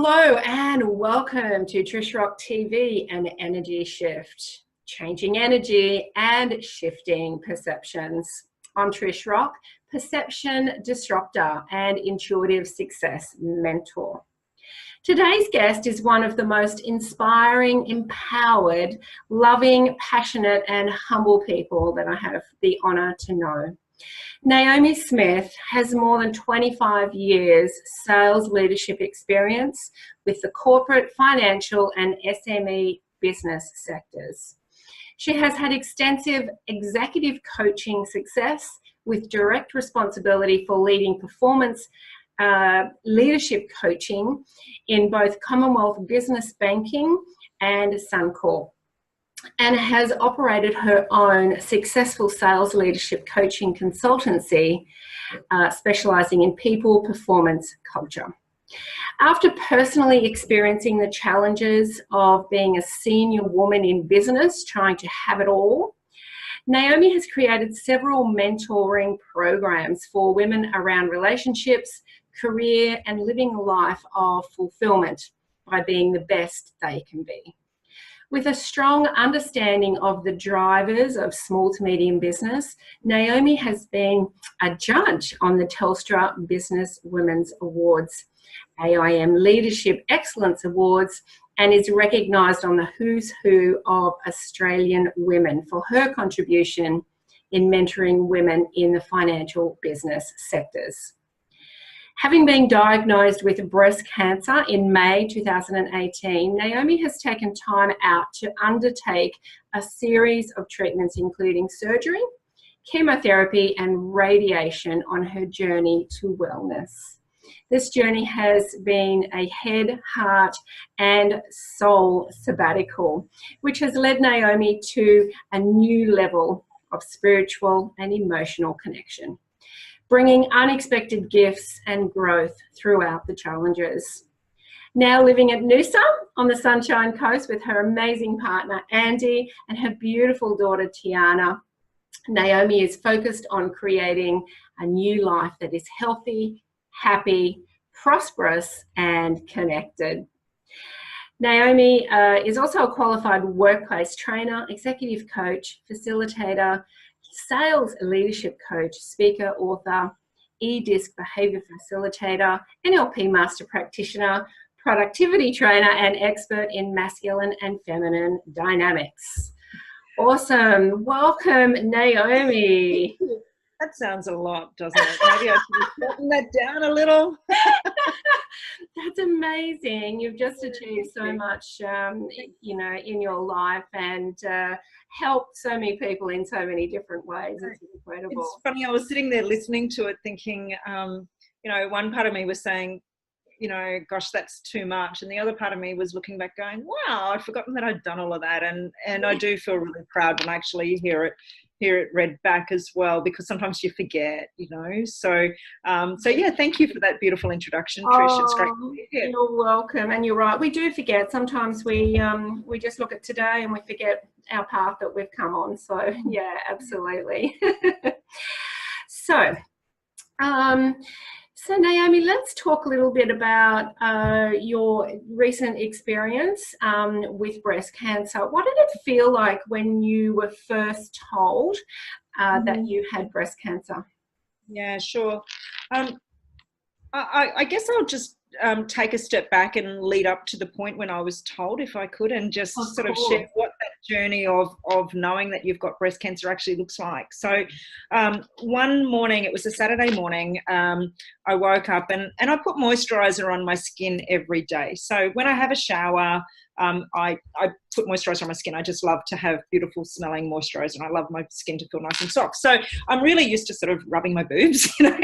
Hello and welcome to TrishRockTV, an energy shift, changing energy and shifting perceptions. I'm Trish Rock, perception disruptor and intuitive success mentor. Today's guest is one of the most inspiring, empowered, loving, passionate and humble people that I have the honor to know. Naomi Smith has more than 25 years sales leadership experience with the corporate, financial and SME business sectors. She has had extensive executive coaching success with direct responsibility for leading performance leadership coaching in both Commonwealth Business Banking and Suncorp, and has operated her own successful sales leadership coaching consultancy, specialising in people, performance, culture. After personally experiencing the challenges of being a senior woman in business, trying to have it all, Naomi has created several mentoring programs for women around relationships, career, and living a life of fulfillment by being the best they can be. With a strong understanding of the drivers of small to medium business, Naomi has been a judge on the Telstra Business Women's Awards, AIM Leadership Excellence Awards, and is recognised on the Who's Who of Australian women for her contribution in mentoring women in the financial business sectors. Having been diagnosed with breast cancer in May 2018, Naomi has taken time out to undertake a series of treatments, including surgery, chemotherapy, and radiation on her journey to wellness. This journey has been a head, heart, and soul sabbatical, which has led Naomi to a new level of spiritual and emotional connection, bringing unexpected gifts and growth throughout the challenges. Now living at Noosa on the Sunshine Coast with her amazing partner Andy and her beautiful daughter Tiana, Naomi is focused on creating a new life that is healthy, happy, prosperous and connected. Naomi is also a qualified workplace trainer, executive coach, facilitator, sales leadership coach, speaker, author, e-disc behaviour facilitator, NLP master practitioner, productivity trainer and expert in masculine and feminine dynamics. Awesome. Welcome, Naomi. That sounds a lot, doesn't it? Maybe I should shorten that down a little. That's amazing. You've just achieved so much, you know, in your life and helped so many people in so many different ways. It's incredible. It's funny, I was sitting there listening to it thinking, you know, one part of me was saying, you know, gosh, that's too much. And the other part of me was looking back going, wow, I'd forgotten that I'd done all of that. And I do feel really proud when I actually hear it read back as well, because sometimes you forget, you know. So yeah, thank you for that beautiful introduction, Trish. It's great to be here. You're welcome. And you're right, we do forget. Sometimes we just look at today and we forget our path that we've come on. So yeah, absolutely. So Naomi, let's talk a little bit about your recent experience with breast cancer. What did it feel like when you were first told that you had breast cancer? Yeah, sure. I guess I'll just take a step back and lead up to the point when I was told, if I could, and just sort of share what that journey of knowing that you've got breast cancer actually looks like. So one morning, it was a Saturday morning, I woke up and I put moisturiser on my skin every day. So when I have a shower, I put moisturiser on my skin. I just love to have beautiful smelling moisturiser, and I love my skin to feel nice and soft. So I'm really used to sort of rubbing my boobs, you know,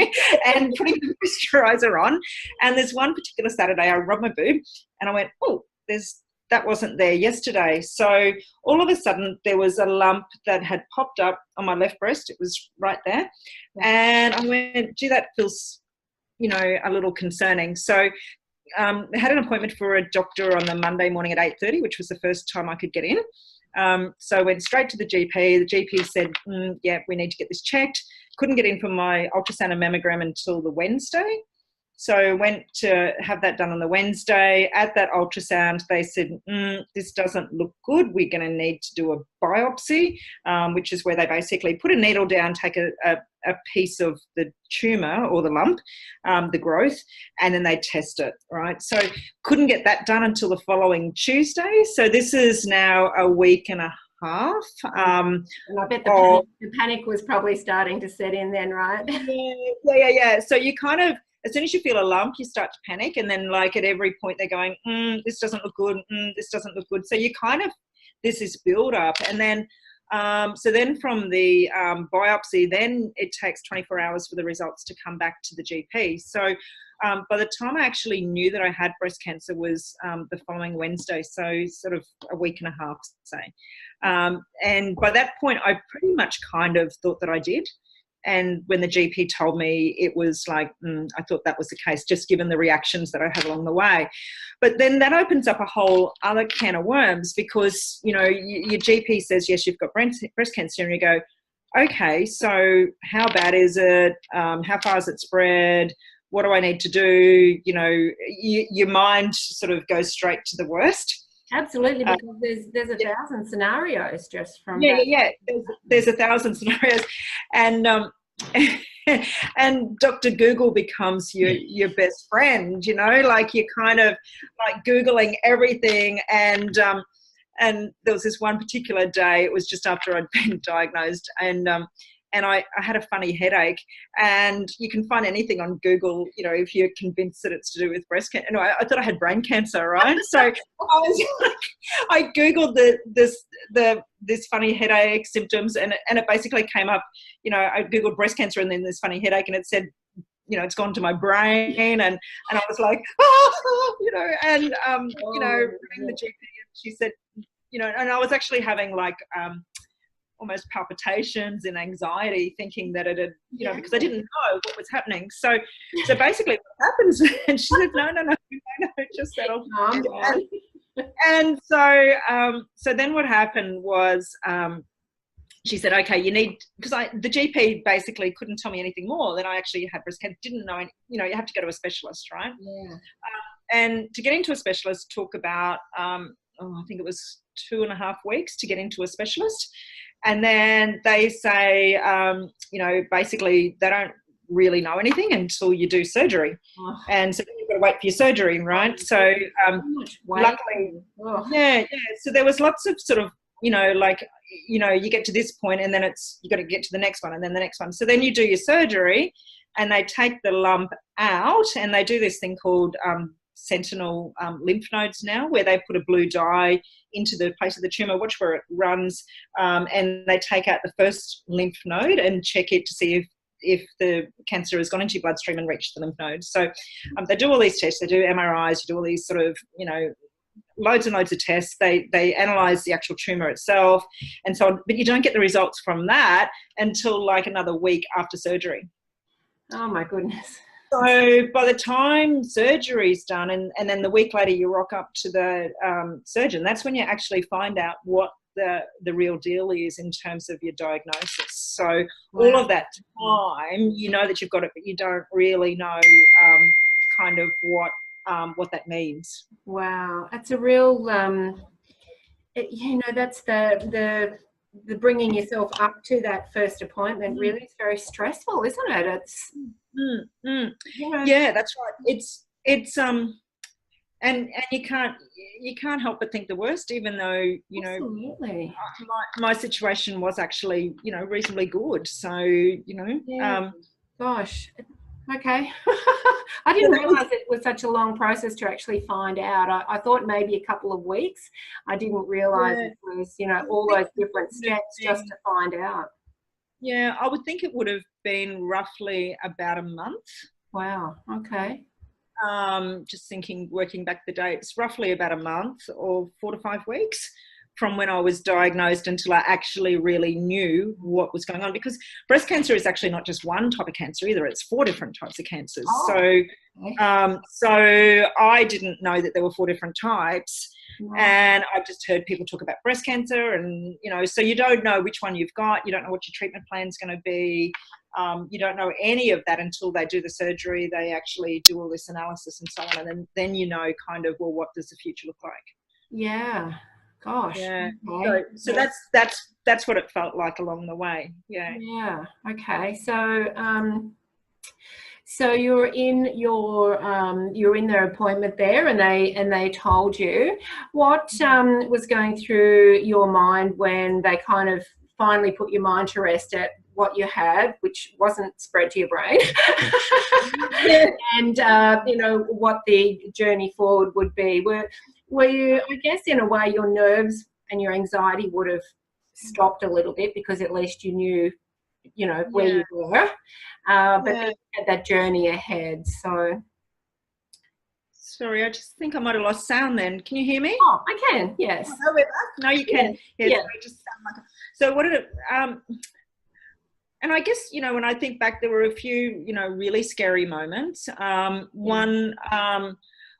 and putting the moisturiser on. And there's one particular Saturday I rubbed my boob and I went, oh, that wasn't there yesterday. So all of a sudden there was a lump that had popped up on my left breast. It was right there. And I went, gee, that feels, you know, a little concerning. So I had an appointment for a doctor on the Monday morning at 8:30, which was the first time I could get in. So I went straight to the GP. The GP said, yeah, we need to get this checked. Couldn't get in for my ultrasound and mammogram until the Wednesday. So I went to have that done on the Wednesday. At that ultrasound, they said, this doesn't look good. We're going to need to do a biopsy, which is where they basically put a needle down, take a piece of the tumour or the lump, the growth, and then they test it, right? So couldn't get that done until the following Tuesday. So this is now a week and a half. And I bet the panic was probably starting to set in then, right? Yeah. So you kind of, as soon as you feel a lump, you start to panic. And then like at every point they're going, this doesn't look good. This doesn't look good. So you kind of, this is build up. And then, so then from the biopsy, then it takes 24 hours for the results to come back to the GP. So by the time I actually knew that I had breast cancer was the following Wednesday, so sort of a week and a half, say. And by that point, I pretty much kind of thought that I did. And when the GP told me, it was like, I thought that was the case, just given the reactions that I had along the way. But then that opens up a whole other can of worms because, you know, your GP says, yes, you've got breast cancer. And you go, okay, so how bad is it? How far has it spread? What do I need to do? You know, your mind sort of goes straight to the worst. Absolutely, because there's a thousand scenarios just from There's a thousand scenarios, and and Dr. Google becomes your best friend. You know, like you're kind of like Googling everything, and there was this one particular day. It was just after I'd been diagnosed, and I had a funny headache, and you can find anything on Google, you know, if you're convinced that it's to do with breast cancer. No, I thought I had brain cancer, right? So I was like, I Googled this funny headache symptoms, and it basically came up, you know, I Googled breast cancer and then this funny headache, and it said, you know, it's gone to my brain, and I was like, you know, and, you know, rang the GP, and she said, you know, and I was actually having like, almost palpitations and anxiety, thinking that it had, you know, because I didn't know what was happening. So basically what happens, and she said, no, just settle. And so then what happened was, she said, okay, you need, because the GP basically couldn't tell me anything more than I actually had breast cancer, didn't know, you know, you have to go to a specialist, right? Yeah. And to get into a specialist took about, I think it was 2.5 weeks to get into a specialist. And then they say, you know, basically they don't really know anything until you do surgery. Oh. And so you've got to wait for your surgery, right? So luckily, so there was lots of sort of, you know, like, you know, you get to this point and then you got to get to the next one and then the next one. So then you do your surgery and they take the lump out and they do this thing called sentinel lymph nodes now, where they put a blue dye into the place of the tumour, watch where it runs, and they take out the first lymph node and check it to see if the cancer has gone into your bloodstream and reached the lymph nodes. So they do all these tests, they do MRIs, you do all these sort of, you know, loads and loads of tests. They analyse the actual tumour itself and so on, but you don't get the results from that until like another week after surgery. Oh my goodness. So by the time surgery's done and then the week later you rock up to the surgeon, that's when you actually find out what the real deal is in terms of your diagnosis. So all of that time, you know that you've got it, but you don't really know kind of what that means. Wow, that's a real, you know, that's the bringing yourself up to that first appointment really is very stressful, isn't it? It's yeah, that's right. It's and you can't help but think the worst, even though, you know, my situation was actually, you know, reasonably good. So, you know, gosh, okay. I didn't realise it was such a long process to actually find out. I thought maybe a couple of weeks. I didn't realise it was, you know, all those different steps just to find out. Yeah, I would think it would have been roughly about a month. Wow, okay. Just thinking, working back the dates, roughly about a month or 4 to 5 weeks from when I was diagnosed until I actually really knew what was going on, because breast cancer is actually not just one type of cancer either, it's 4 different types of cancers. So I didn't know that there were 4 different types. And I've just heard people talk about breast cancer, and, you know, so you don't know which one you've got. You don't know what your treatment plan is going to be. You don't know any of that until they do the surgery. They actually do all this analysis and so on. And then you know kind of, well, what does the future look like? Yeah. Gosh. Yeah. Okay. So that's what it felt like along the way. Yeah. Yeah. Okay. So you're in their appointment there, and they told you what was going through your mind when they kind of finally put your mind to rest at what you had, which wasn't spread to your brain, and you know, what the journey forward would be. Were you, I guess, in a way, your nerves and your anxiety would have stopped a little bit, because at least you knew, you know, where you were, but then you had that journey ahead. So sorry, I just think I might have lost sound then. Can you hear me? oh, I can, yes. Oh, we're back? No, you can. Yeah. So what did it and I guess, you know, when I think back, there were a few, you know, really scary moments. One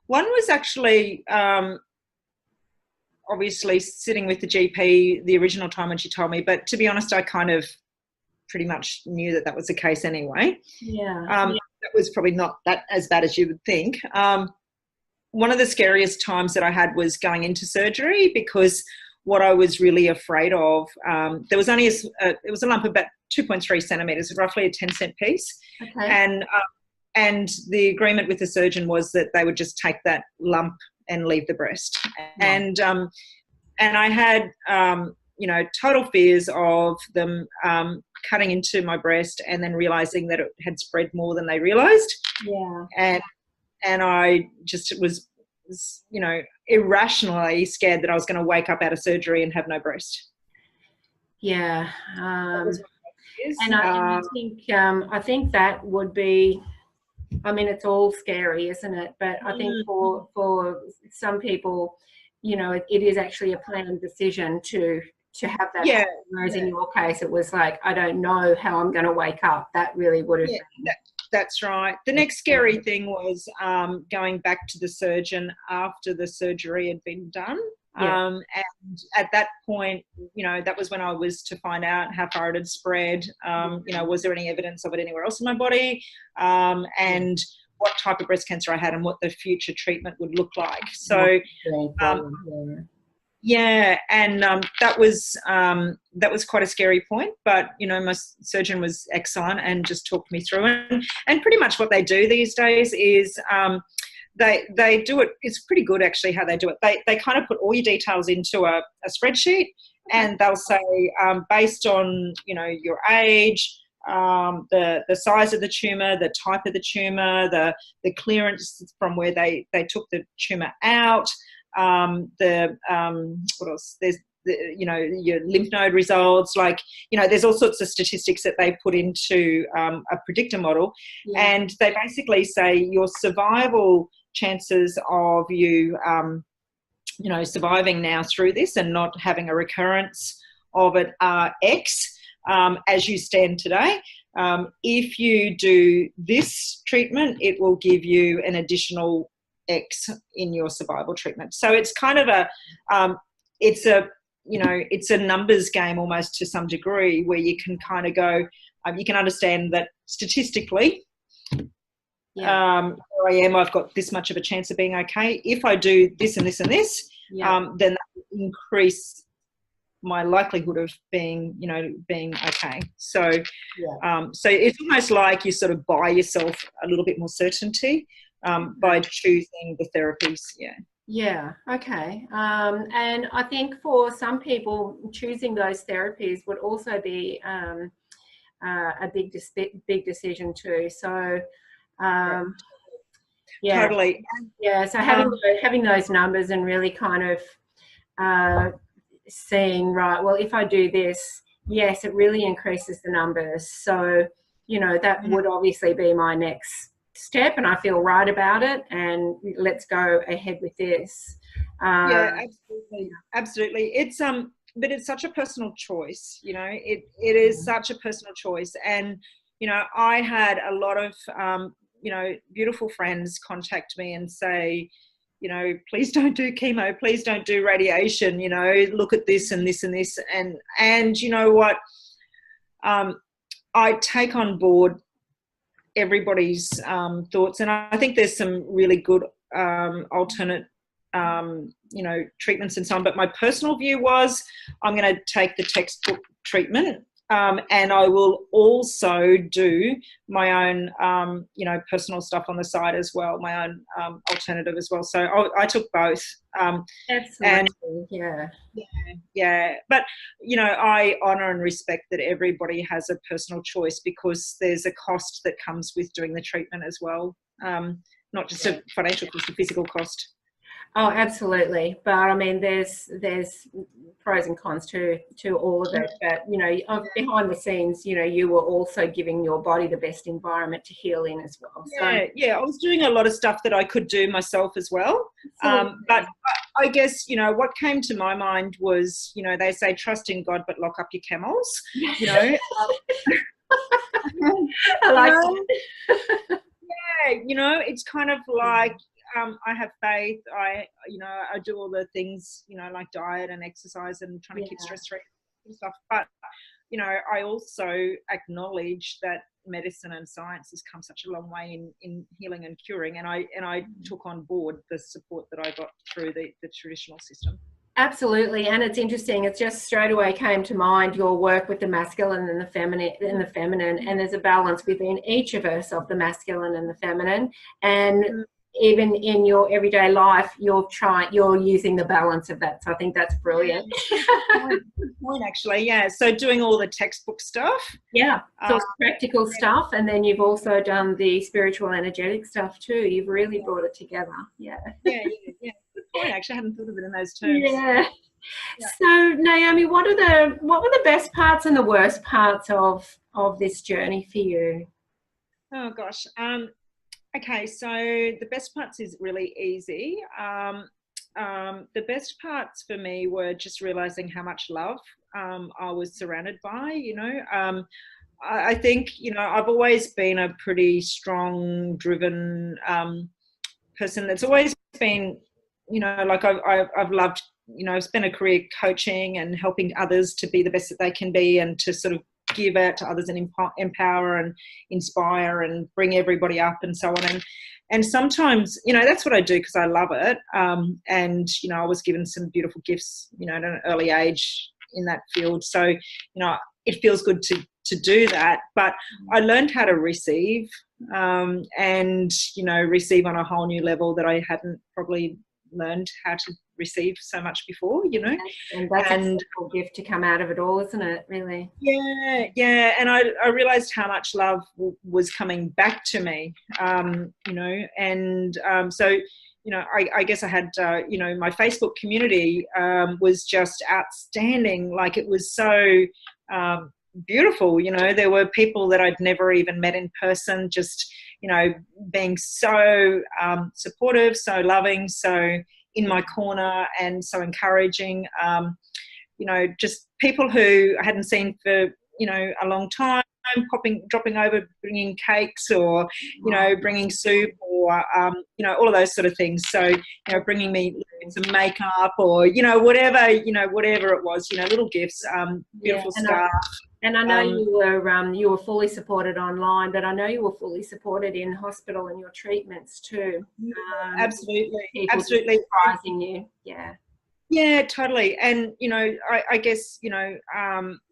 was actually obviously sitting with the GP the original time when she told me, but to be honest, I kind of pretty much knew that was the case anyway. That was probably not that as bad as you would think. One of the scariest times that I had was going into surgery, because what I was really afraid of, there was only it was a lump of about 2.3 centimetres, roughly a 10-cent piece. Okay. And the agreement with the surgeon was that they would just take that lump and leave the breast. And I had, you know, total fears of them cutting into my breast and then realising that it had spread more than they realised. Yeah. And I just was, you know, irrationally scared that I was going to wake up out of surgery and have no breast. Yeah. And I think that would be, I mean, it's all scary, isn't it? But I think for some people, you know, it is actually a planned decision to have that. Yeah. Whereas in your case, it was like, I don't know how I'm going to wake up. That really would have been. That's right. The next scary thing was going back to the surgeon after the surgery had been done. And at that point, you know, that was when I was to find out how far it had spread. You know, was there any evidence of it anywhere else in my body? And what type of breast cancer I had and what the future treatment would look like. So, and that was quite a scary point. But, you know, my surgeon was excellent and just talked me through it. And pretty much what they do these days is they do it. It's pretty good actually how they do it. They kind of put all your details into a spreadsheet, and they'll say based on, you know, your age, the size of the tumour, the type of the tumour, the clearance from where they took the tumour out, what else? There's you know, your lymph node results, like, you know, there's all sorts of statistics that they put into a predictor model, and they basically say your survival chances of you, you know, surviving now through this and not having a recurrence of it are X as you stand today. If you do this treatment, it will give you an additional X in your survival treatment. So it's kind of it's a numbers game almost to some degree, where you can kind of go, you can understand that statistically, where I am, I've got this much of a chance of being okay. If I do this and this and this, then that will increase my likelihood of being okay. So, so it's almost like you sort of buy yourself a little bit more certainty by choosing the therapies. Yeah. Okay. And I think for some people, choosing those therapies would also be a big decision too. So, totally. Yeah. So having those numbers and really kind of seeing, right, well, if I do this, yes, it really increases the numbers. So, you know, that would obviously be my next step, and I feel right about it, and let's go ahead with this. Absolutely. It's but it's such a personal choice, you know. It is such a personal choice. And, you know, I had a lot of you know, beautiful friends contact me and say, you know, please don't do chemo, please don't do radiation, you know, look at this and this and this. And you know what, I take on board everybody's thoughts, and I think there's some really good alternate you know, treatments and so on. But my personal view was, I'm going to take the textbook treatment, and I will also do my own, you know, personal stuff on the side as well, my own alternative as well. So I took both. Absolutely, and, yeah. But, you know, I honour and respect that everybody has a personal choice, because there's a cost that comes with doing the treatment as well. Not just a financial cost, a physical cost. Oh, absolutely. But I mean, there's pros and cons to all of it. But, you know, behind the scenes, you know, you were also giving your body the best environment to heal in as well. Yeah, I was doing a lot of stuff that I could do myself as well. But I guess, you know, what came to my mind was, you know, they say trust in God, but lock up your camels, you know. I like that. Yeah, you know, it's kind of like, I have faith. I do all the things, you know, like diet and exercise and trying to keep stress free and stuff. But, you know, I also acknowledge that medicine and science has come such a long way in healing and curing. And I took on board the support that I got through the traditional system. Absolutely. And it's interesting, it just straight away came to mind your work with the masculine and the feminine, and there's a balance within each of us of the masculine and the feminine. And even in your everyday life, you're using the balance of that. So I think that's brilliant. Good point, actually. Yeah. So doing all the textbook stuff. Yeah. So it's practical stuff, and then you've also done the spiritual, energetic stuff too. You've really brought it together. Yeah. Yeah. Good point. Actually, I hadn't thought of it in those terms. Yeah. So Naomi, what were the best parts and the worst parts of this journey for you? Oh gosh. Okay, so the best parts is really easy. The best parts for me were just realizing how much love I was surrounded by, you know. I think, you know, I've always been a pretty strong, driven person that's always been, you know, like I've loved, you know, I've spent a career coaching and helping others to be the best that they can be, and to sort of give out to others and empower and inspire and bring everybody up and so on. And sometimes, you know, that's what I do because I love it. And, you know, I was given some beautiful gifts, you know, at an early age in that field. So, you know, it feels good to do that. But I learned how to receive, and, you know, receive on a whole new level that I hadn't probably learned how to receive so much before, you know. And that's a beautiful gift to come out of it all, isn't it, really? Yeah. And I realized how much love was coming back to me, you know. And so, you know, I guess I had, you know, my Facebook community was just outstanding. Like, it was so beautiful, you know. There were people that I'd never even met in person, just, you know, being so supportive, so loving, so in my corner, and so encouraging. You know, just people who I hadn't seen for, you know, a long time, dropping over, bringing cakes, or, you know, bringing soup, or, you know, all of those sort of things. So, you know, bringing me some makeup, or, you know, whatever it was, you know, little gifts, beautiful stuff. And I know you were fully supported online, but I know you were fully supported in hospital and your treatments too. Absolutely. Surprising you. Yeah, totally. And, you know, I guess, you know,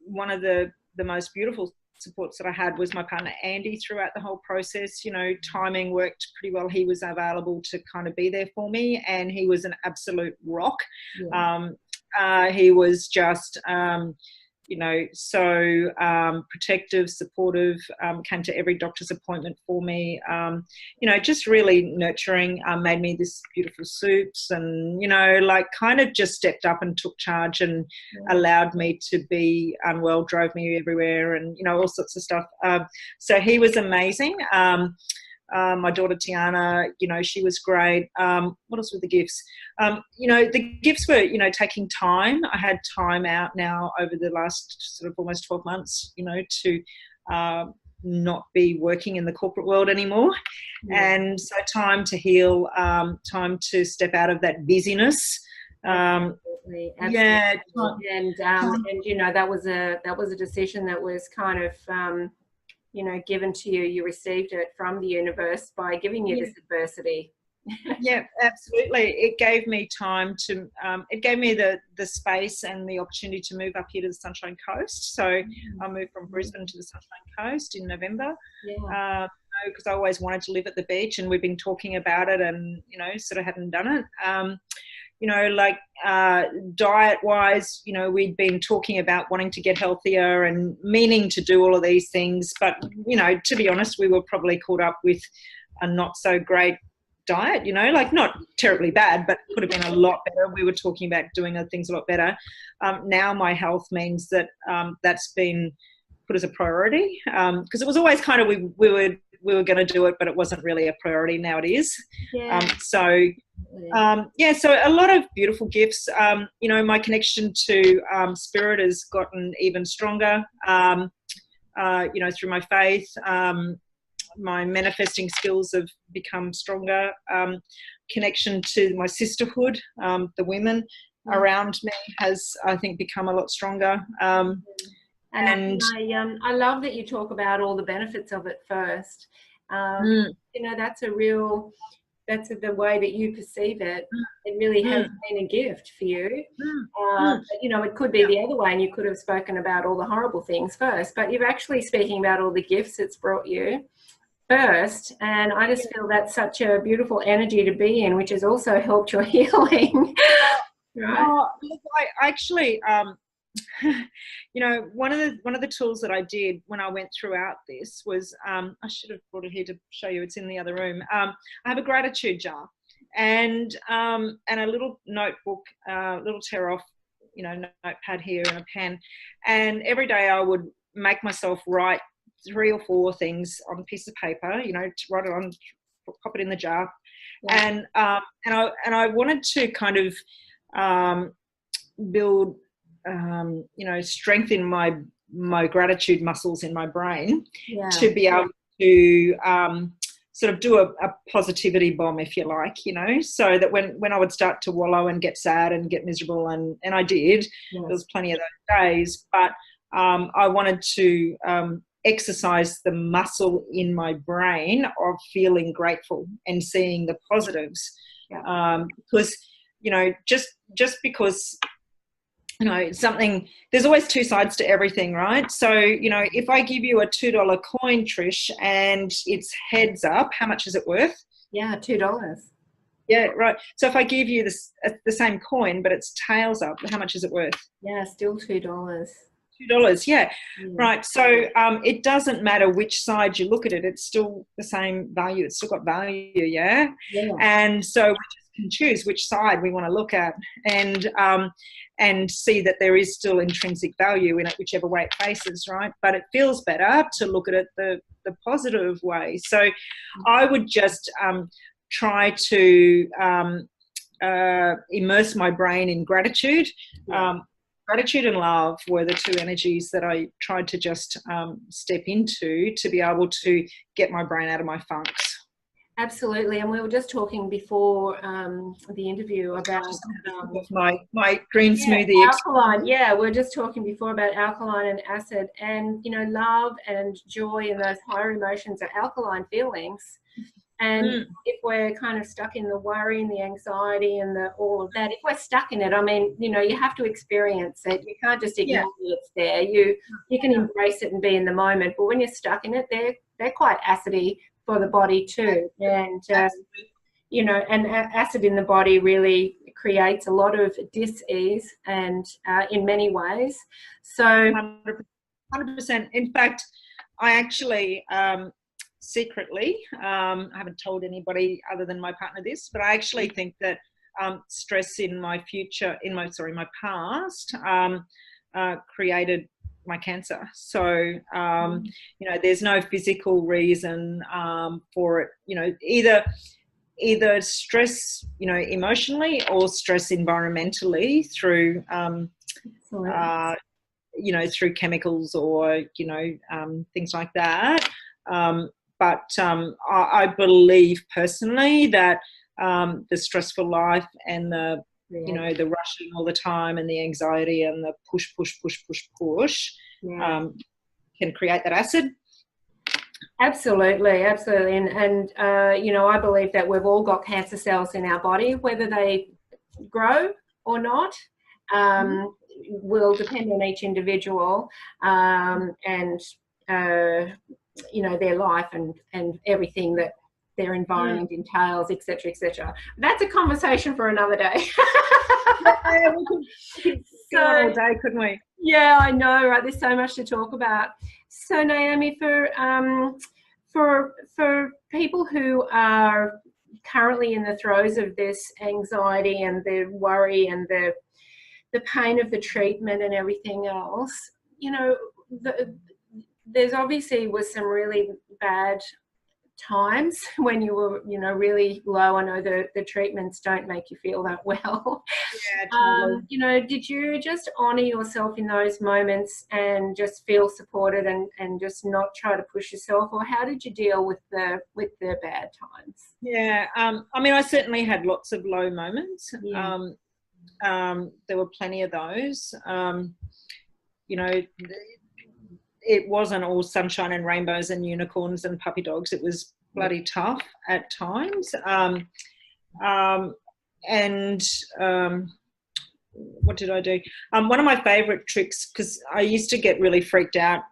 one of the most beautiful supports that I had was my partner Andy throughout the whole process. You know, timing worked pretty well. He was available to kind of be there for me, and he was an absolute rock. He was just you know, so protective, supportive, came to every doctor's appointment for me, you know, just really nurturing, made me this beautiful soups, and, you know, like, kind of just stepped up and took charge, and allowed me to be unwell, drove me everywhere, and, you know, all sorts of stuff. So he was amazing. My daughter Tiana, you know, she was great. What else were the gifts? You know, the gifts were, you know, taking time. I had time out now over the last sort of almost 12 months, you know, to not be working in the corporate world anymore. And so time to heal, time to step out of that busyness. Absolutely. Yeah. And you know, that was a decision that was kind of you know, given to you. You received it from the universe by giving you this adversity. Yeah, absolutely. It gave me time to, it gave me the space and the opportunity to move up here to the Sunshine Coast. So I moved from Brisbane to the Sunshine Coast in November. Yeah. Because I always wanted to live at the beach, and we've been talking about it, and, you know, sort of hadn't done it. You know, like diet-wise, you know, we'd been talking about wanting to get healthier and meaning to do all of these things. But, you know, to be honest, we were probably caught up with a not so great diet, you know, like not terribly bad, but could have been a lot better. We were talking about doing things a lot better. Now my health means that that's been put as a priority, because it was always kind of we were going to do it, but it wasn't really a priority. Now it is. Yeah. So a lot of beautiful gifts. You know, my connection to spirit has gotten even stronger, you know, through my faith. My manifesting skills have become stronger. Connection to my sisterhood, the women around me, has, I think, become a lot stronger. And I love that you talk about all the benefits of it first. You know, that's the way that you perceive it. It really has been a gift for you. But, you know, it could be the other way, and you could have spoken about all the horrible things first, but you're actually speaking about all the gifts it's brought you first. And I just feel that's such a beautiful energy to be in, which has also helped your healing. Right? Look, I actually, you know, one of the tools that I did when I went throughout this was, I should have brought it here to show you. It's in the other room. I have a gratitude jar, and a little notebook, little tear off, you know, notepad here, and a pen. And every day I would make myself write 3 or 4 things on a piece of paper, you know, to write it on, pop it in the jar. And I wanted to kind of build, you know, strengthen my gratitude muscles in my brain, to be able to sort of do a positivity bomb, if you like, you know, so that when I would start to wallow and get sad and get miserable, and I did, there was plenty of those days, but I wanted to exercise the muscle in my brain of feeling grateful and seeing the positives, because, you know, just because, you know, there's always 2 sides to everything, right? So, you know, if I give you a $2 coin, Trish, and it's heads up, how much is it worth? Yeah, $2. Yeah, right. So if I give you the same coin, but it's tails up, how much is it worth? Yeah, still $2. $2, yeah. Right. So it doesn't matter which side you look at it, it's still the same value. It's still got value, yeah. And so we just can choose which side we want to look at, and see that there is still intrinsic value in it, whichever way it faces, right? But it feels better to look at it the positive way. So I would just try to immerse my brain in gratitude. Gratitude and love were the 2 energies that I tried to just step into to be able to get my brain out of my funks. Absolutely. And we were just talking before the interview about my green smoothie. Alkaline. Yeah, we we're just talking before about alkaline and acid, and, you know, love and joy and those higher emotions are alkaline feelings. And if we're kind of stuck in the worry and the anxiety and all of that, if we're stuck in it, I mean, you know, you have to experience it. You can't just ignore it's there. You can embrace it and be in the moment. But when you're stuck in it, they're quite acidy for the body too. And, you know, and acid in the body really creates a lot of dis-ease, and in many ways. So 100%. In fact, I actually... secretly, I haven't told anybody other than my partner this, but I actually think that stress in my past created my cancer. So, you know, there's no physical reason for it, you know, either stress, you know, emotionally, or stress environmentally through you know, through chemicals or, you know, things like that. I believe personally that the stressful life and the, you know, the rushing all the time and the anxiety and the push can create that acid. Absolutely, absolutely. And you know, I believe that we've all got cancer cells in our body, whether they grow or not. Will depend on each individual, and you know, their life and everything that their environment entails, etc., etc. That's a conversation for another day. Yeah, we could go on all day, couldn't we? Yeah, I know, right? There's so much to talk about. So Naomi, for people who are currently in the throes of this anxiety and the worry and the pain of the treatment and everything else, you know, there's obviously was some really bad times when you were, you know, really low. I know the treatments don't make you feel that well. Yeah, totally. You know, did you just honor yourself in those moments and just feel supported and just not try to push yourself, or how did you deal with the bad times? Yeah, I mean, I certainly had lots of low moments. Yeah. There were plenty of those. You know, it wasn't all sunshine and rainbows and unicorns and puppy dogs. It was bloody tough at times. What did I do? One of my favourite tricks, because I used to get really freaked out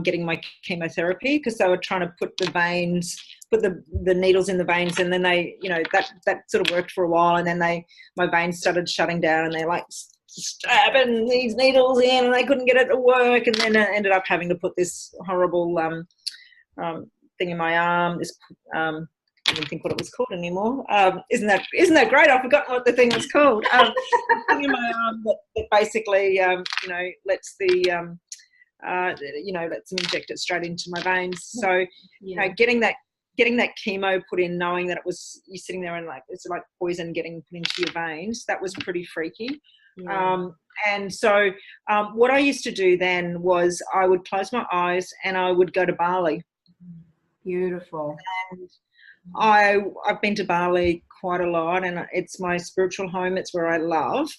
getting my chemotherapy, because they were trying to put the needles in the veins, and then they, you know, that sort of worked for a while, and then my veins started shutting down, and they're like stabbing these needles in, and they couldn't get it to work, and then I ended up having to put this horrible thing in my arm. This I don't even think what it was called anymore. Isn't that great? I've forgotten what the thing was called. Thing in my arm that basically you know, lets the you know, lets them inject it straight into my veins. So you know, getting that chemo put in, knowing that it was, you're sitting there and like it's like poison getting put into your veins, that was pretty freaky. And so what I used to do then was I would close my eyes and I would go to Bali. Beautiful. And I've been to Bali quite a lot, and it's my spiritual home. It's where I love,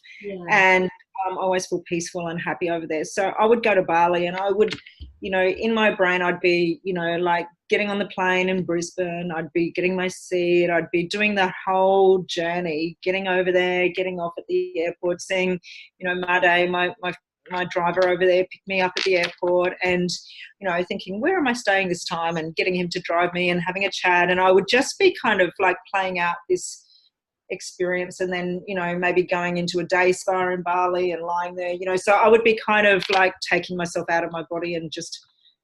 and I always feel peaceful and happy over there. So I would go to Bali, and I would, you know, in my brain, I'd be, you know, like getting on the plane in Brisbane. I'd be getting my seat. I'd be doing the whole journey, getting over there, getting off at the airport, seeing, you know, Made, my driver over there, picked me up at the airport, and, you know, thinking, where am I staying this time, and getting him to drive me and having a chat. And I would just be kind of like playing out this experience, and then, you know, maybe going into a day spa in Bali and lying there, you know. So I would be kind of like taking myself out of my body and just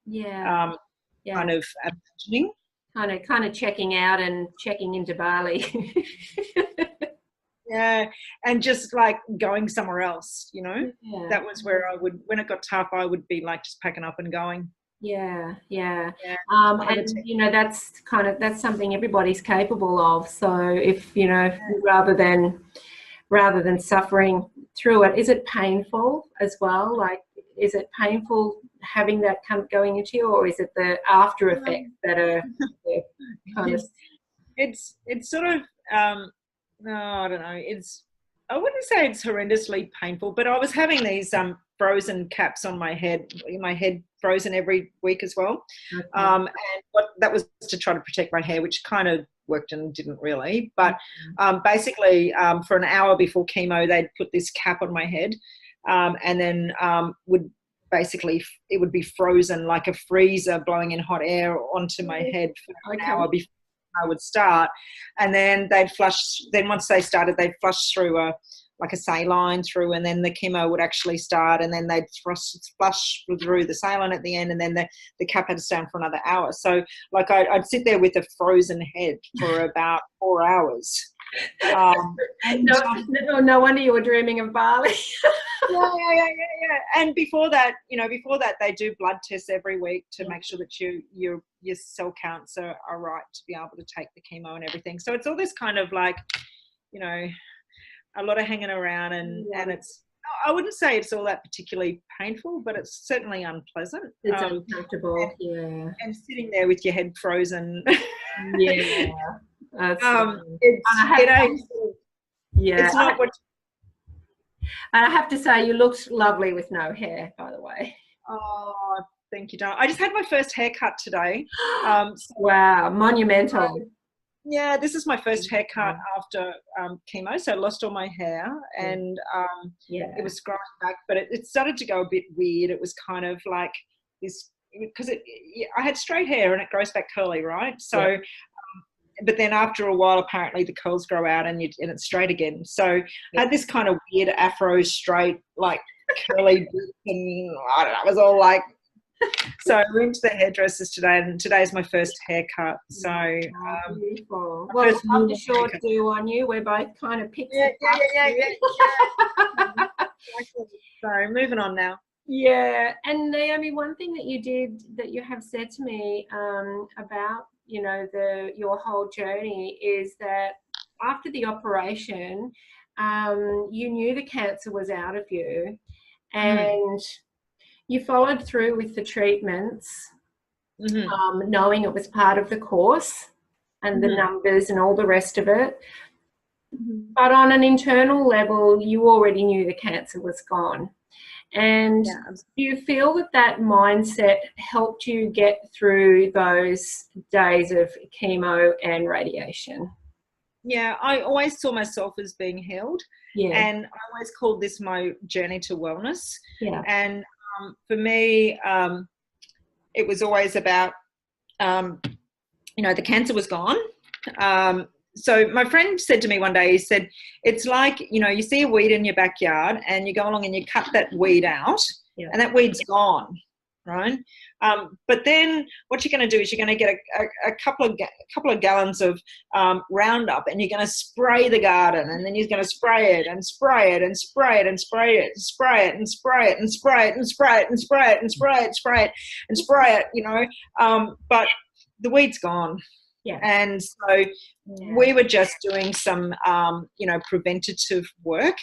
kind of imagining, kind of checking out and checking into Bali. Yeah, and just like going somewhere else, you know. That was where I would, when it got tough, I would be like just packing up and going. And you know, that's something everybody's capable of. So if, you know, rather than suffering through it, is it painful as well? Like, is it painful having that going into you, or is it the after effects that are kind of? It's sort of no, I don't know. I wouldn't say it's horrendously painful, but I was having these frozen caps on my head frozen every week as well. Okay. And that was to try to protect my hair, which kind of worked and didn't really. But basically, for an hour before chemo, they'd put this cap on my head, and then it would be frozen like a freezer, blowing in hot air onto my head for an hour before I would start. And then once they started, they'd flush through like a saline through, and then the chemo would actually start, and then they'd flush through the saline at the end, and then the cap had to stay on for another hour. So like I'd sit there with a frozen head for about 4 hours. No wonder you were dreaming of Bali. Yeah. And before that, they do blood tests every week to make sure that your cell counts are right to be able to take the chemo and everything. So it's all this kind of like, you know, a lot of hanging around, and it's I wouldn't say it's all that particularly painful, but it's certainly unpleasant. It's uncomfortable, yeah. And sitting there with your head frozen. Yeah. That's It ain't. Yeah. It's not what. And I have to say, you looked lovely with no hair, by the way. Oh, thank you, darling. I just had my first haircut today. Wow, monumental. Yeah, this is my first haircut after chemo, so I lost all my hair, and it was growing back, but it started to go a bit weird. It was kind of like this, because I had straight hair and it grows back curly, right? So, but then after a while, apparently the curls grow out and it's straight again. So I had this kind of weird afro straight, like curly, and I don't know, it was all like. So I went to the hairdressers today, and today is my first haircut. So beautiful. Well, I've got the short do on you. We're both kind of pixie. Yeah. So moving on now. Yeah, and Naomi, one thing that you did that you have said to me about your whole journey is that after the operation, you knew the cancer was out of you, and you followed through with the treatments, knowing it was part of the course and the numbers and all the rest of it. But on an internal level, you already knew the cancer was gone. And do you feel that mindset helped you get through those days of chemo and radiation? Yeah, I always saw myself as being healed. Yeah. And I always called this my journey to wellness. Yeah. And for me, it was always about, the cancer was gone. So my friend said to me one day, he said, it's like, you see a weed in your backyard and you go along and you cut that weed out and that weed's gone, right? But then what you're going to do is you're going to get a couple of gallons of Roundup, and you're going to spray the garden, and then you're going to spray it and spray it and spray it and spray it and spray it and spray it and spray it and spray it and spray it and spray it and spray it and spray it, but the weed's gone. Yeah. And so we were just doing some, preventative work,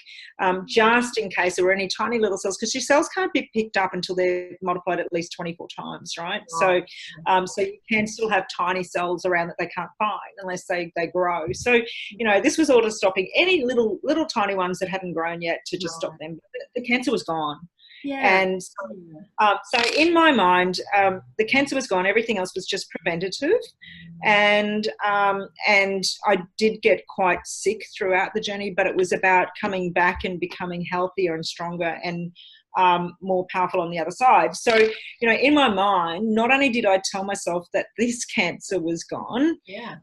just in case there were any tiny little cells, because your cells can't be picked up until they're multiplied at least 24 times, right? So you can still have tiny cells around that they can't find unless they grow. So, this was all to stopping any little tiny ones that hadn't grown yet, to just stop them. The cancer was gone. Yeah. And so in my mind, the cancer was gone. Everything else was just preventative. And I did get quite sick throughout the journey, but it was about coming back and becoming healthier and stronger and more powerful on the other side. So, in my mind, not only did I tell myself that this cancer was gone,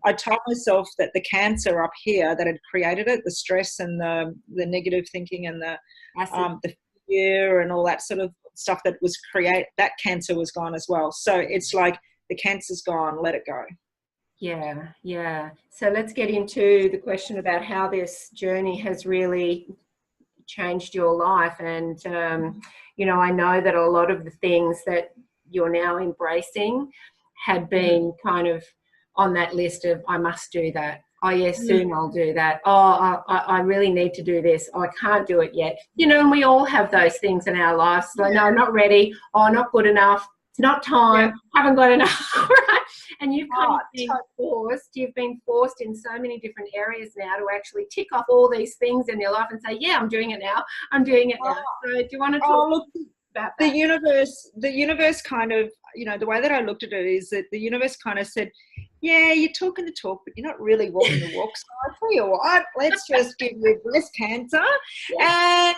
I told myself that the cancer up here that had created it, the stress and the negative thinking and the fear and all that sort of stuff that cancer was gone as well. So it's like the cancer's gone, let it go. Yeah. So let's get into the question about how this journey has really changed your life. And, I know that a lot of the things that you're now embracing had been kind of on that list of, I must do that. Oh, yes, soon I'll do that. Oh, I really need to do this. Oh, I can't do it yet. And we all have those things in our lives. Like, no, not ready. Oh, not good enough. It's not time. Haven't got enough. Right? And you've been forced in so many different areas now to actually tick off all these things in your life and say, yeah, I'm doing it now. I'm doing it now. So do you want to talk about that? The universe kind of, the way that I looked at it is that the universe kind of said, yeah, you're talking the talk, but you're not really walking the walk. So I tell you what, let's just give you breast cancer. And,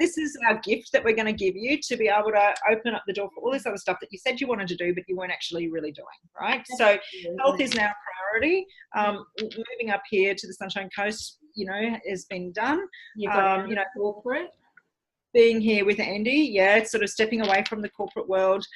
this is our gift that we're going to give you to be able to open up the door for all this other stuff that you said you wanted to do, but you weren't actually really doing, right? So health is now a priority. Moving up here to the Sunshine Coast, has been done. You've got corporate. Being here with Andy, it's sort of stepping away from the corporate world.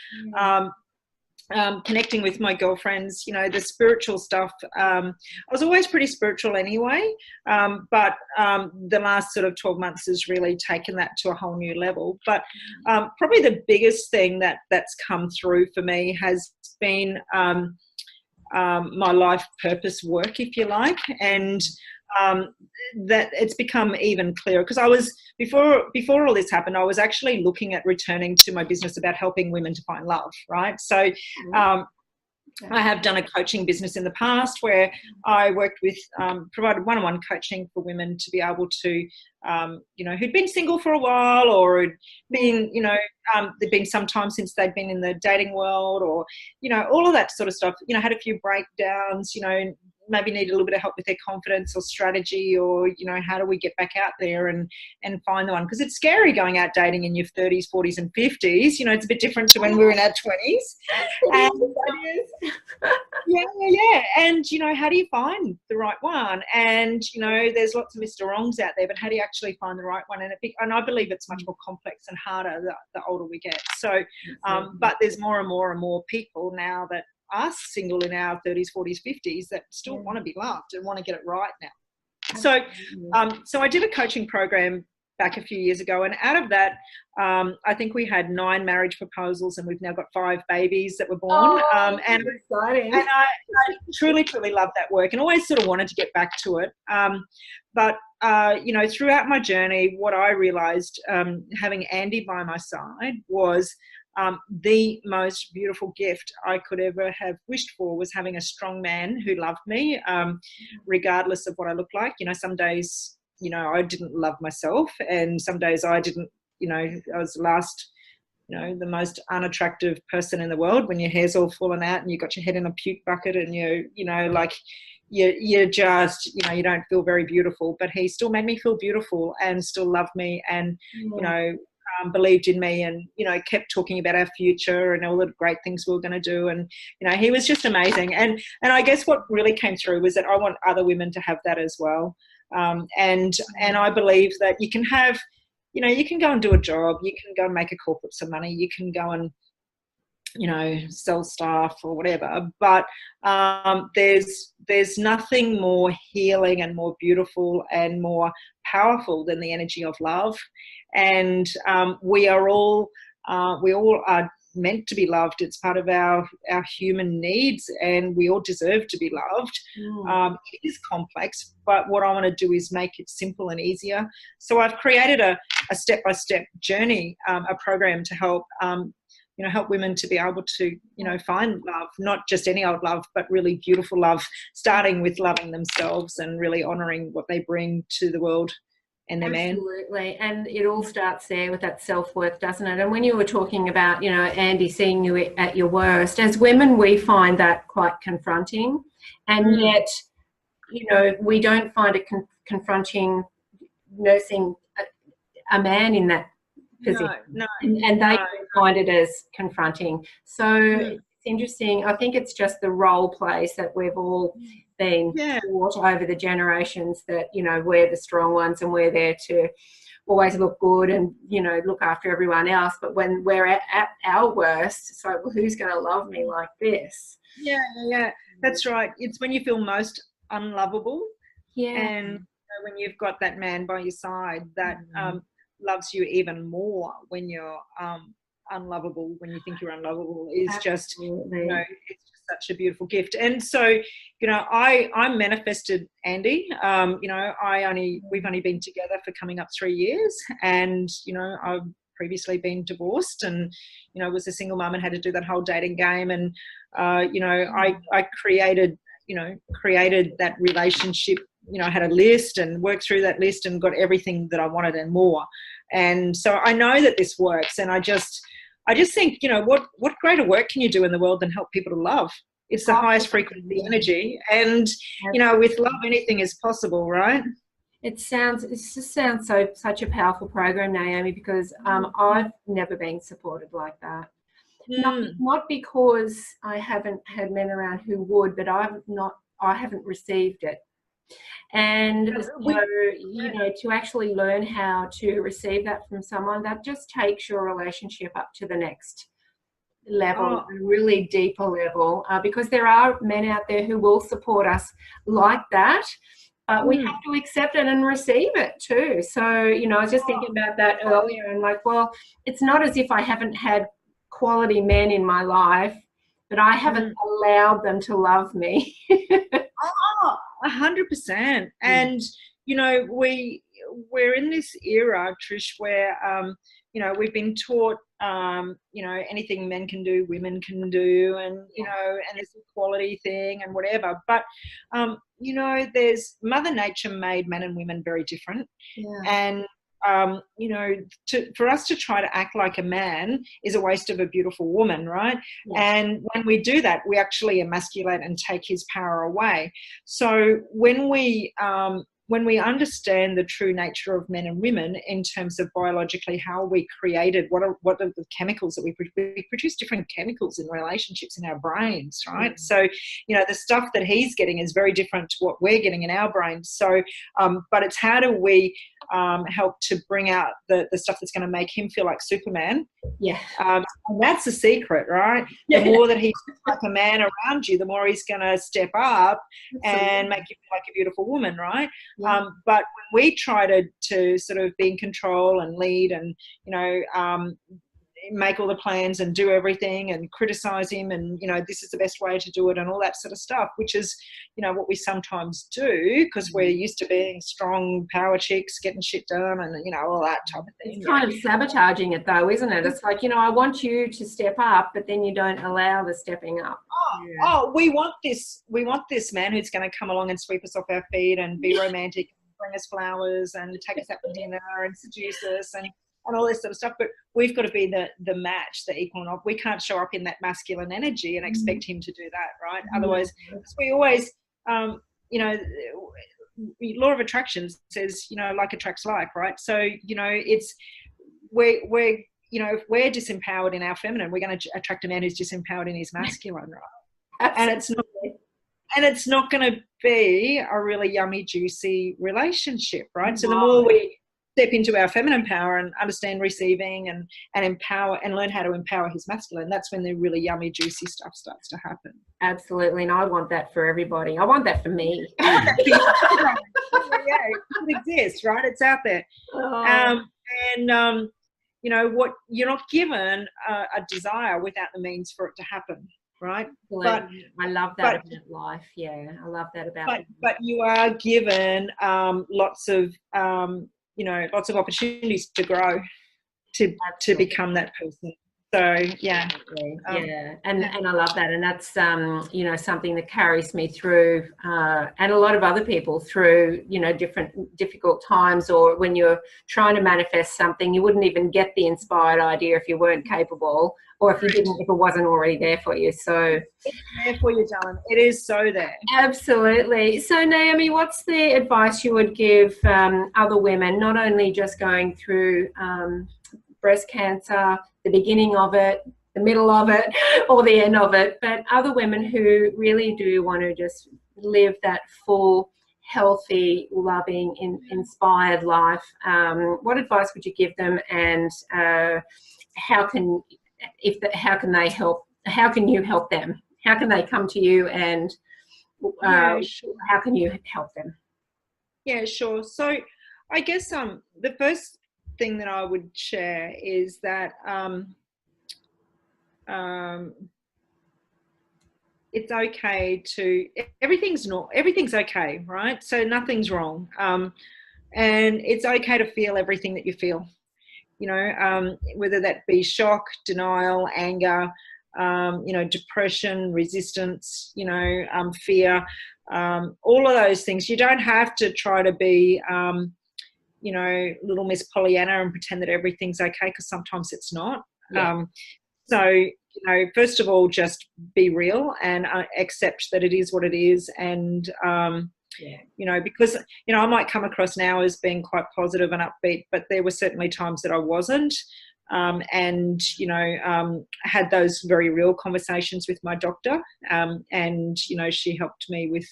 Connecting with my girlfriends, the spiritual stuff. I was always pretty spiritual anyway, but the last sort of 12 months has really taken that to a whole new level. But probably the biggest thing that's come through for me has been my life purpose work, if you like. And that it's become even clearer, because I was before all this happened, I was actually looking at returning to my business about helping women to find love, right? So I have done a coaching business in the past where I worked with, provided one-on-one coaching for women to be able to, you know, who'd been single for a while, or had been, you know, there'd been some time since they'd been in the dating world, or, you know, all of that sort of stuff, you know, had a few breakdowns, you know, maybe need a little bit of help with their confidence or strategy, or, you know, how do we get back out there and find the one? Because it's scary going out dating in your 30s, 40s and 50s. You know, it's a bit different to when we were in our 20s. And, yeah. And, you know, how do you find the right one? And, you know, there's lots of Mr. Wrongs out there, but how do you actually find the right one? And I believe it's much more complex and harder the older we get. So, but there's more and more people now that are single in our 30s, 40s, 50s that still want to be loved and want to get it right now. So, so I did a coaching program back a few years ago, and out of that, I think we had 9 marriage proposals, and we've now got 5 babies that were born. And exciting. And I truly love that work, and always sort of wanted to get back to it. But you know, throughout my journey, what I realised, having Andy by my side, was the most beautiful gift I could ever have wished for, was having a strong man who loved me, regardless of what I looked like. You know, some days, you know, I didn't love myself, and some days I didn't, you know, I was the most unattractive person in the world when your hair's all fallen out and you got your head in a puke bucket, and you know, like you're just, you know, you don't feel very beautiful. But he still made me feel beautiful and still loved me, and, you know, believed in me, and, you know, kept talking about our future and all the great things we were going to do. And, you know, he was just amazing. And I guess what really came through was that I want other women to have that as well. And I believe that you can have, you know, you can go and do a job, you can go and make a corporate some money, you can go and, you know, sell stuff or whatever, but there's nothing more healing and more beautiful and more powerful than the energy of love. And we all are meant to be loved. It's part of our human needs, and we all deserve to be loved. It is complex, but what I want to do is make it simple and easier. So I've created a step-by-step journey, a program to help you know, help women to be able to, you know, find love, not just any old love, but really beautiful love, starting with loving themselves and really honouring what they bring to the world and their man. Absolutely. And it all starts there with that self-worth, doesn't it? And when you were talking about, you know, Andy seeing you at your worst, as women, we find that quite confronting. And yet, you know, we don't find it confronting nursing a man in that position. No. And they find it as confronting. So it's interesting. I think it's just the role plays that we've all been taught over the generations, that, you know, we're the strong ones and we're there to always look good and, you know, look after everyone else. But when we're at our worst, it's like, well, who's going to love me like this? Yeah, that's right. It's when you feel most unlovable. Yeah. And, you know, when you've got that man by your side that loves you even more when you're unlovable, when you think you're unlovable, is just, you know, it's just such a beautiful gift. And so, you know, I manifested Andy. You know, we've only been together for coming up 3 years, and, you know, I've previously been divorced, and, you know, was a single mum and had to do that whole dating game. And you know, I created that relationship. You know, I had a list and worked through that list and got everything that I wanted and more. And so I know that this works. And I just think, you know, what greater work can you do in the world than help people to love? It's the highest frequency energy. And, you know, with love, anything is possible, right? It just sounds such a powerful program, Naomi, because I've never been supported like that. Not because I haven't had men around who would, but I haven't received it. And so, you know, to actually learn how to receive that from someone, that just takes your relationship up to the next level, a really deeper level, because there are men out there who will support us like that. We have to accept it and receive it too. So, you know, I was just thinking about that earlier, and like, well, it's not as if I haven't had quality men in my life, but I haven't allowed them to love me. 100%. And, you know, we're in this era, Trish, where, you know, we've been taught, you know, anything men can do, women can do, and, you know, and this equality thing and whatever. But, you know, there's Mother Nature made men and women very different. And, you know, for us to try to act like a man is a waste of a beautiful woman, right? And when we do that, we actually emasculate and take his power away. So when we understand the true nature of men and women in terms of biologically how we created, what are the chemicals that we produce different chemicals in relationships in our brains, right? So, you know, the stuff that he's getting is very different to what we're getting in our brains. So, but it's how do we help to bring out the stuff that's going to make him feel like Superman. And that's the secret, right? The more that he's like a man around you, the more he's going to step up and make you feel like a beautiful woman, right? But when we try to sort of be in control and lead and, you know, make all the plans and do everything and criticize him and, you know, this is the best way to do it and all that sort of stuff, which is, you know, what we sometimes do because we're used to being strong power chicks, getting shit done and, you know, all that type of thing. It's kind of sabotaging it though, isn't it? It's like, you know, I want you to step up, but then you don't allow the stepping up. We want this man who's going to come along and sweep us off our feet and be romantic and bring us flowers and take us out for dinner and seduce us and all this sort of stuff, but we've got to be the match, the equal. We can't show up in that masculine energy and expect him to do that, right? Otherwise, we always, you know, law of attraction says, you know, like attracts like, right? So, you know, it's we're you know, if we're disempowered in our feminine, we're going to attract a man who's disempowered in his masculine, right? And it's not going to be a really yummy, juicy relationship, right? So the more we step into our feminine power and understand receiving and empower and learn how to empower his masculine, that's when the really yummy, juicy stuff starts to happen. Absolutely. And I want that for everybody. I want that for me. Yeah, it exists, right? It's out there. You know, what you're not given a desire without the means for it to happen, right? But I love that about life. Yeah, I love that about life. But you are given lots of you know, lots of opportunities to grow, to become that person. So yeah, and I love that, and that's you know, something that carries me through, and a lot of other people through, you know, difficult times, or when you're trying to manifest something, you wouldn't even get the inspired idea if you weren't capable, or if it wasn't already there for you. So it's there for you, darling. It is so there. Absolutely. So Naomi, what's the advice you would give other women, not only just going through breast cancer, the beginning of it, the middle of it, or the end of it, but other women who really do want to just live that full, healthy, loving, inspired life? What advice would you give them, and how can you help them? How can they come to you, and how can you help them? Yeah, sure. So I guess the first thing that I would share is that it's okay to, everything's okay, right? So nothing's wrong, and it's okay to feel everything that you feel, you know, whether that be shock, denial, anger, you know, depression, resistance, you know, fear, all of those things. You don't have to try to be you know, little Miss Pollyanna and pretend that everything's okay, because sometimes it's not. So, you know, first of all, just be real and accept that it is what it is. And, you know, because, you know, I might come across now as being quite positive and upbeat, but there were certainly times that I wasn't. And, you know, had those very real conversations with my doctor. And, you know, she helped me with,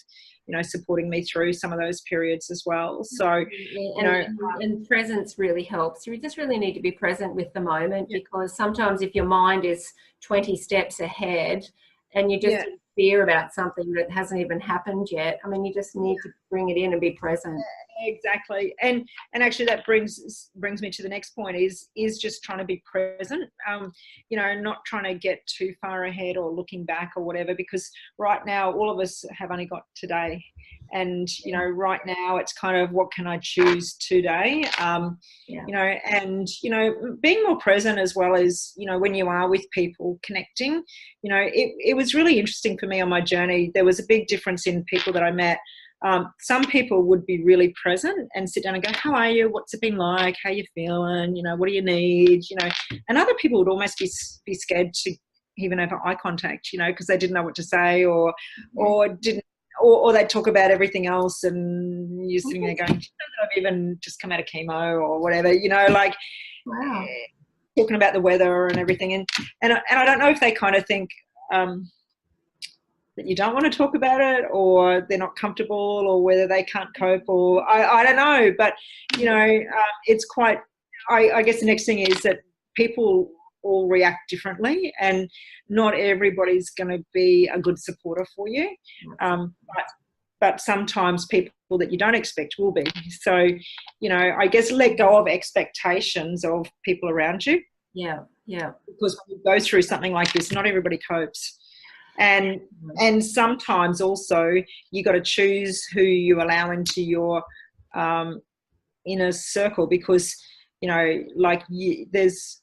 you know, supporting me through some of those periods as well. So, you know, and presence really helps. You just really need to be present with the moment, because sometimes if your mind is 20 steps ahead and you just fear about something that hasn't even happened yet, I mean, you just need to bring it in and be present. Exactly. And actually that brings me to the next point is just trying to be present, not trying to get too far ahead or looking back or whatever, because right now all of us have only got today. And, right now it's kind of, what can I choose today? Being more present, as well as, when you are with people, connecting, it was really interesting for me on my journey. There was a big difference in people that I met. Some people would be really present and sit down and go, how are you? What's it been like? How you feeling? What do you need? And other people would almost be scared to even have eye contact, because they didn't know what to say, or they'd talk about everything else, and you're sitting there going, I've even just come out of chemo or whatever, Wow. Talking about the weather and everything. And I don't know if they kind of think, that you don't want to talk about it, or they're not comfortable, or whether they can't cope, or I don't know. But, it's quite, I guess the next thing is that people all react differently, and not everybody's going to be a good supporter for you. But sometimes people that you don't expect will be. So, I guess let go of expectations of people around you. Yeah. Because when you go through something like this, not everybody copes. And sometimes also you got to choose who you allow into your inner circle, because there's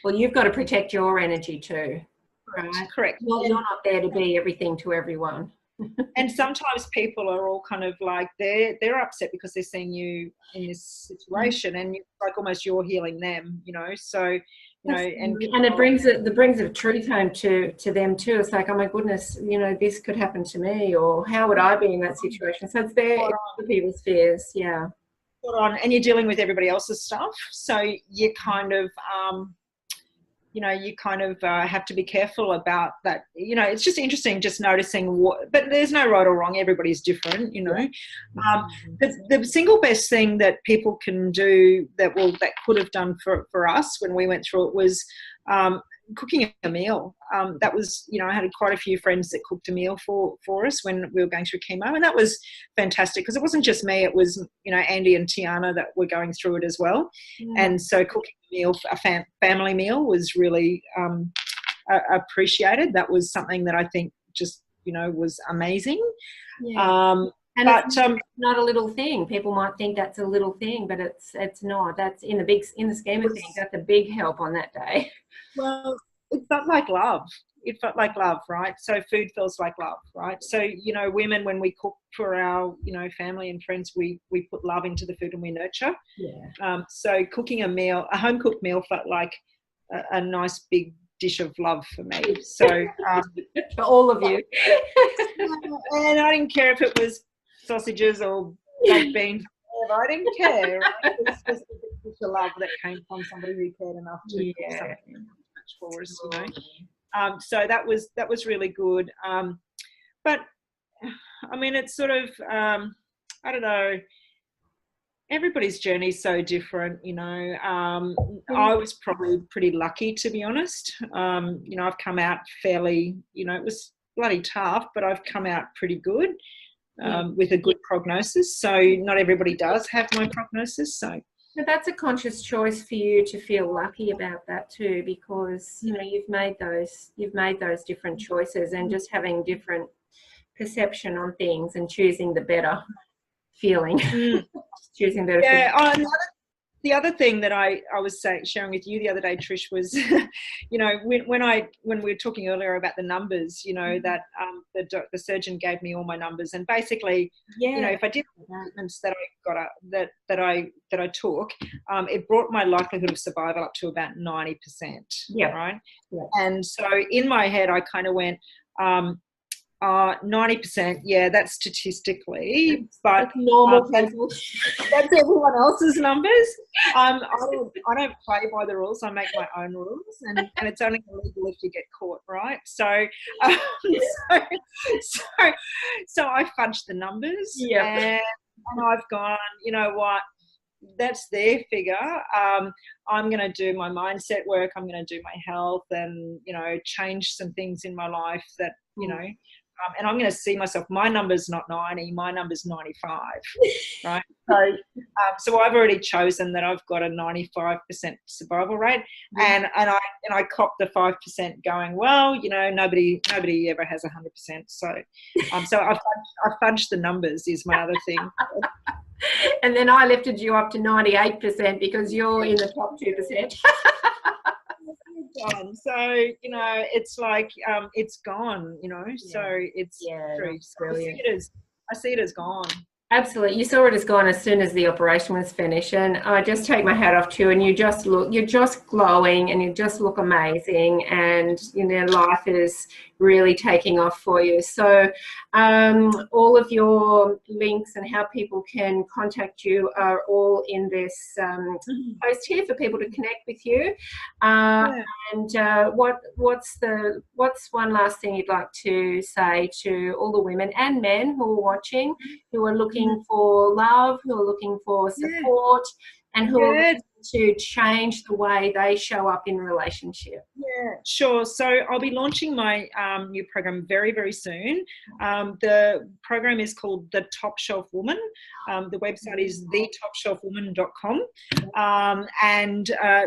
well, you've got to protect your energy too, right? Correct. Well, you're not there to be everything to everyone. And sometimes people are all kind of like, they're upset because they're seeing you in this situation, and like almost you're healing them, so and it brings the truth home to them too. It's like, oh my goodness, this could happen to me, or how would I be in that situation? So it's there for people's fears. Yeah. And you're dealing with everybody else's stuff, so you kind of have to be careful about that. It's just interesting, just noticing but there's no right or wrong. Everybody's different, the single best thing that people can do that could have done for us when we went through it was cooking a meal. That was, I had quite a few friends that cooked a meal for us when we were going through chemo, and that was fantastic, because it wasn't just me, it was, Andy and Tiana that were going through it as well. And so cooking a meal, a family meal, was really appreciated. That was something that I think just, was amazing. And it's not a little thing. People might think that's a little thing, but it's not. That's in the scheme of things, that's a big help on that day. Well, it felt like love. It felt like love, right? So food feels like love, right? So, women, when we cook for our, family and friends, we put love into the food and we nurture. Yeah. So cooking a home cooked meal felt like a nice big dish of love for me. So for all of you. And I didn't care if it was sausages or baked beans. I didn't care. Right? It was just a big dish of love that came from somebody who cared enough to cook something for us, so that was really good. But I mean, it's sort of I don't know. Everybody's journey is so different, I was probably pretty lucky, to be honest. I've come out fairly, it was bloody tough, but I've come out pretty good with a good prognosis. So not everybody does have my prognosis. So but that's a conscious choice for you to feel lucky about that too, because you've made those different choices, and just having different perception on things and choosing the better feeling. Choosing better feeling. The other thing that I was sharing with you the other day, Trish, was, when we were talking earlier about the numbers, that the surgeon gave me all my numbers, and basically, if I did the treatments that I got that I took, it brought my likelihood of survival up to about 90%. Yeah. Right. Yeah. And so in my head, I kind of went, 90%, yeah, that's statistically, but that's normal people. That's everyone else's numbers. I don't play by the rules. I make my own rules, and it's only illegal if you get caught, right? So so I fudged the numbers, and I've gone, you know what? That's their figure. I'm going to do my mindset work. I'm going to do my health, and change some things in my life that and I'm going to see myself, my number's not 90, my number's 95, right? So I've already chosen that I've got a 95% survival rate, and I cop the 5% going, well, you know, nobody ever has 100%. So I fudged the numbers is my other thing. And then I lifted you up to 98% because you're in the top 2%. So, you know, it's like it's gone, you know. So it's true. Brilliant. I see it as gone. Absolutely. You saw it as gone as soon as the operation was finished, and I just take my hat off to you, and you're just glowing, and you just look amazing, and you know, life is really taking off for you. So all of your links and how people can contact you are all in this post here for people to connect with you. And what's one last thing you'd like to say to all the women and men who are watching, who are looking for love, who are looking for support, and who are looking to change the way they show up in relationship? Yeah, sure. So I'll be launching my new program very, very soon. The program is called The Top Shelf Woman. The website is thetopshelfwoman.com.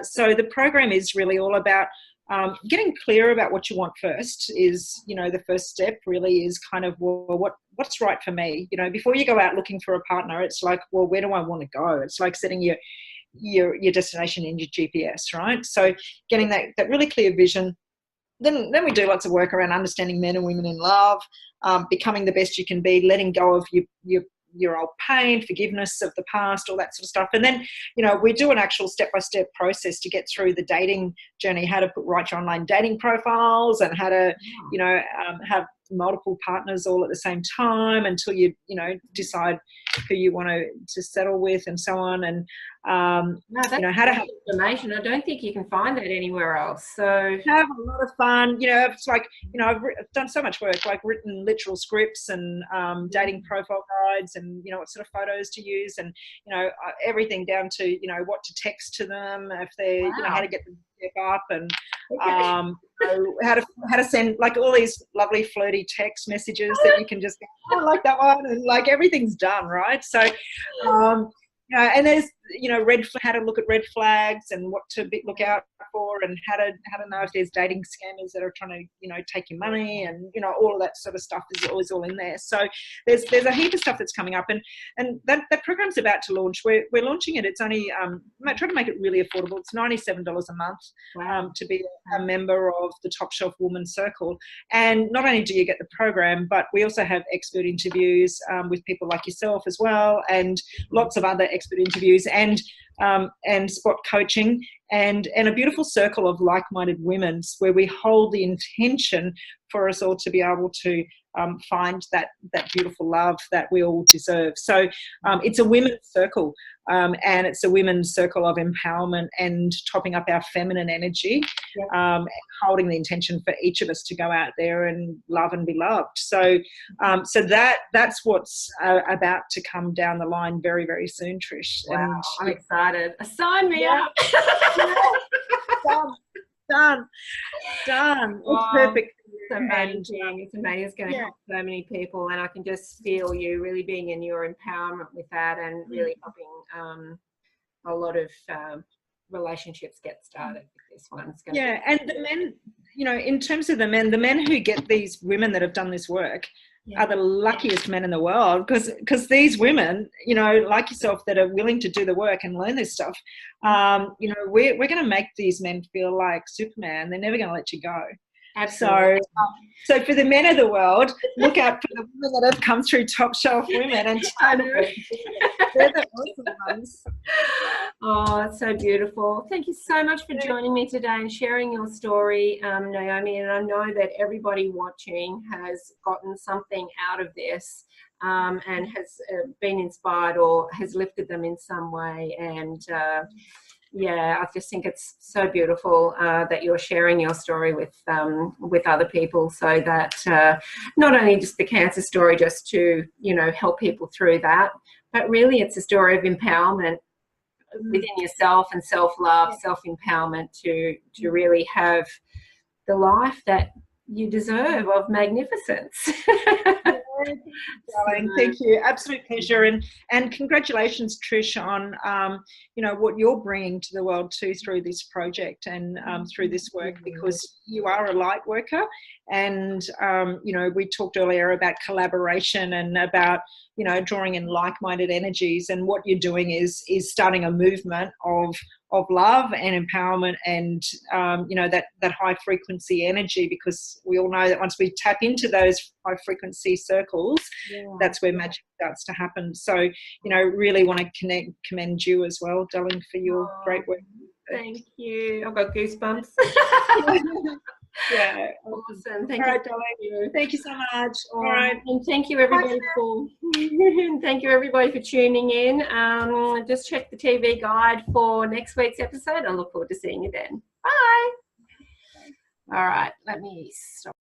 So the program is really all about getting clear about what you want first. Is, you know, the first step really is kind of, well, what's right for me? You know, before you go out looking for a partner, it's like, well, where do I want to go? It's like setting your destination in your GPS, right? So getting that really clear vision. Then we do lots of work around understanding men and women in love, becoming the best you can be, letting go of your old pain, forgiveness of the past, all that sort of stuff. And then, you know, we do an actual step-by-step process to get through the dating journey, how to write your online dating profiles, and how to, you know, have multiple partners all at the same time until you know, decide who you want to settle with, and so on. And you know, how to have information. I don't think you can find that anywhere else. So have a lot of fun. You know, it's like, you know, I've done so much work, like written literal scripts and dating profile guides, and, you know, what sort of photos to use, and, you know, everything down to, you know, what to text to them if they're, you know, how to get them to step up, and how to send, like, all these lovely flirty text messages that you can just go, oh, I like that one, and like everything's done, right? So you know, and there's, you know, how to look at red flags and what to look out for, and how to know if there's dating scammers that are trying to, you know, take your money, and, you know, all of that sort of stuff is always all in there. So there's a heap of stuff that's coming up, and that program's about to launch. We're launching it. It's only try to make it really affordable. It's $97 a month to be a member of the Top Shelf Woman Circle. And not only do you get the program, but we also have expert interviews with people like yourself as well, and lots of other expert interviews, and spot coaching, and a beautiful circle of like-minded women where we hold the intention for us all to be able to find that beautiful love that we all deserve. So it's a women's circle, and it's a women's circle of empowerment and topping up our feminine energy, holding the intention for each of us to go out there and love and be loved. So that's what's about to come down the line very, very soon, Trish. Wow, and I'm excited. Sign me up. Done. It's perfect. It's amazing. It's amazing. It's going to help so many people, and I can just feel you really being in your empowerment with that, and really helping a lot of relationships get started with this one. It's going to and the men, you know, in terms of the men who get these women that have done this work are the luckiest men in the world, because these women, you know, like yourself, that are willing to do the work and learn this stuff, you know, we're going to make these men feel like Superman. They're never going to let you go. Absolutely. So for the men of the world, look out for the women that have come through Top Shelf Women, and they're the awesome ones. Oh, it's so beautiful. Thank you so much for joining me today and sharing your story, Naomi. And I know that everybody watching has gotten something out of this, and has been inspired or has lifted them in some way. And I just think it's so beautiful that you're sharing your story with other people, so that not only just the cancer story, just to, you know, help people through that, but really it's a story of empowerment within yourself, and self-love, self-empowerment to really have the life that you deserve of magnificence. Darling, thank you. Absolute pleasure, and congratulations, Trish, on what you're bringing to the world too through this project and through this work, because you are a light worker, and we talked earlier about collaboration and about drawing in like-minded energies, and what you're doing is starting a movement of love and empowerment and that high frequency energy, because we all know that once we tap into those high frequency circles, that's where magic starts to happen. So really want to commend you as well, darling, for your great work. Thank you. I've got goosebumps. Yeah, awesome. Thank you. Right, darling. Thank you so much. All right, and thank you everybody for tuning in. Just check the TV guide for next week's episode. I look forward to seeing you then. Bye. All right, let me stop.